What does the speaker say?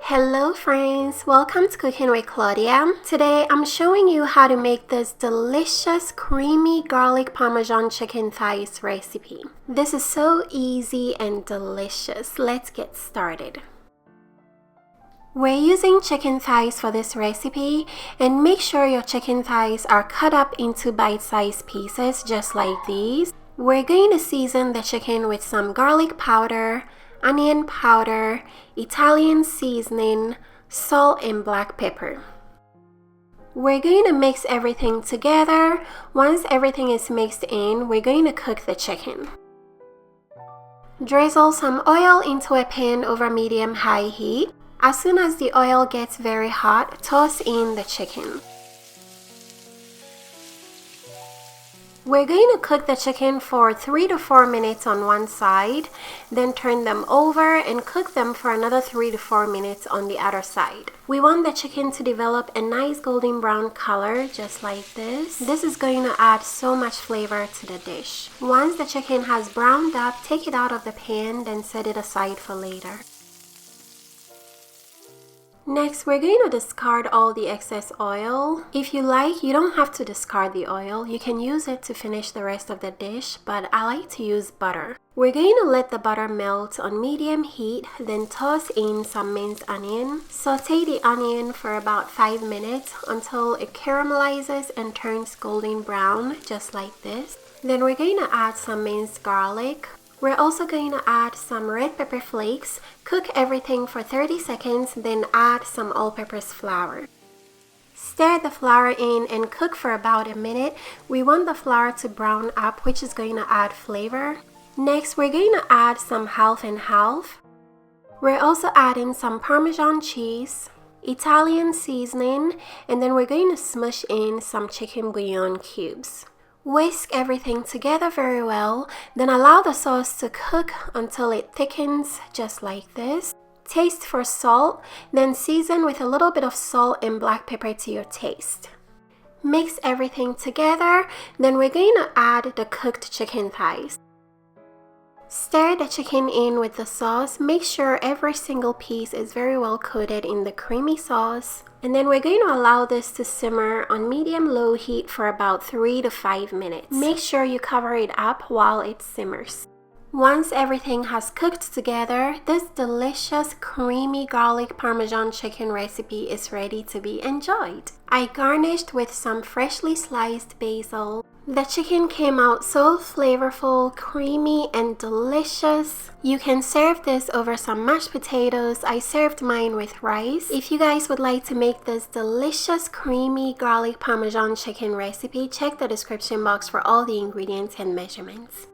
Hello friends, welcome to Cooking with Claudia. Today I'm showing you how to make this delicious creamy garlic Parmesan chicken thighs recipe. This is so easy and delicious. Let's get started. We're using chicken thighs for this recipe, and make sure your chicken thighs are cut up into bite-sized pieces just like these. We're going to season the chicken with some garlic powder, onion powder, Italian seasoning, salt, and black pepper. We're going to mix everything together. Once everything is mixed in, we're going to cook the chicken. Drizzle some oil into a pan over medium-high heat. As soon as the oil gets very hot, toss in the chicken. We're going to cook the chicken for 3 to 4 minutes on one side, then turn them over and cook them for another 3 to 4 minutes on the other side. We want the chicken to develop a nice golden brown color, just like this. This is going to add so much flavor to the dish. Once the chicken has browned up, take it out of the pan, then set it aside for later. Next, we're going to discard all the excess oil. If you like, you don't have to discard the oil. You can use it to finish the rest of the dish, but I like to use butter. We're going to let the butter melt on medium heat, then toss in some minced onion. Saute the onion for about 5 minutes until it caramelizes and turns golden brown, just like this. Then we're going to add some minced garlic. We're also going to add some red pepper flakes. Cook everything for 30 seconds, then add some all-purpose flour. Stir the flour in and cook for about a minute. We want the flour to brown up, which is going to add flavor. Next, we're going to add some half and half. We're also adding some Parmesan cheese, Italian seasoning, and then we're going to smush in some chicken bouillon cubes. Whisk everything together very well, then allow the sauce to cook until it thickens, just like this. Taste for salt, then season with a little bit of salt and black pepper to your taste. Mix everything together, then we're going to add the cooked chicken thighs. Stir the chicken in with the sauce. Make sure every single piece is very well coated in the creamy sauce. And then we're going to allow this to simmer on medium-low heat for about 3 to 5 minutes. Make sure you cover it up while it simmers. Once everything has cooked together, this delicious creamy garlic Parmesan chicken recipe is ready to be enjoyed. I garnished with some freshly sliced basil. The chicken came out so flavorful, creamy, and delicious. You can serve this over some mashed potatoes. I served mine with rice. If you guys would like to make this delicious creamy garlic Parmesan chicken recipe, check the description box for all the ingredients and measurements.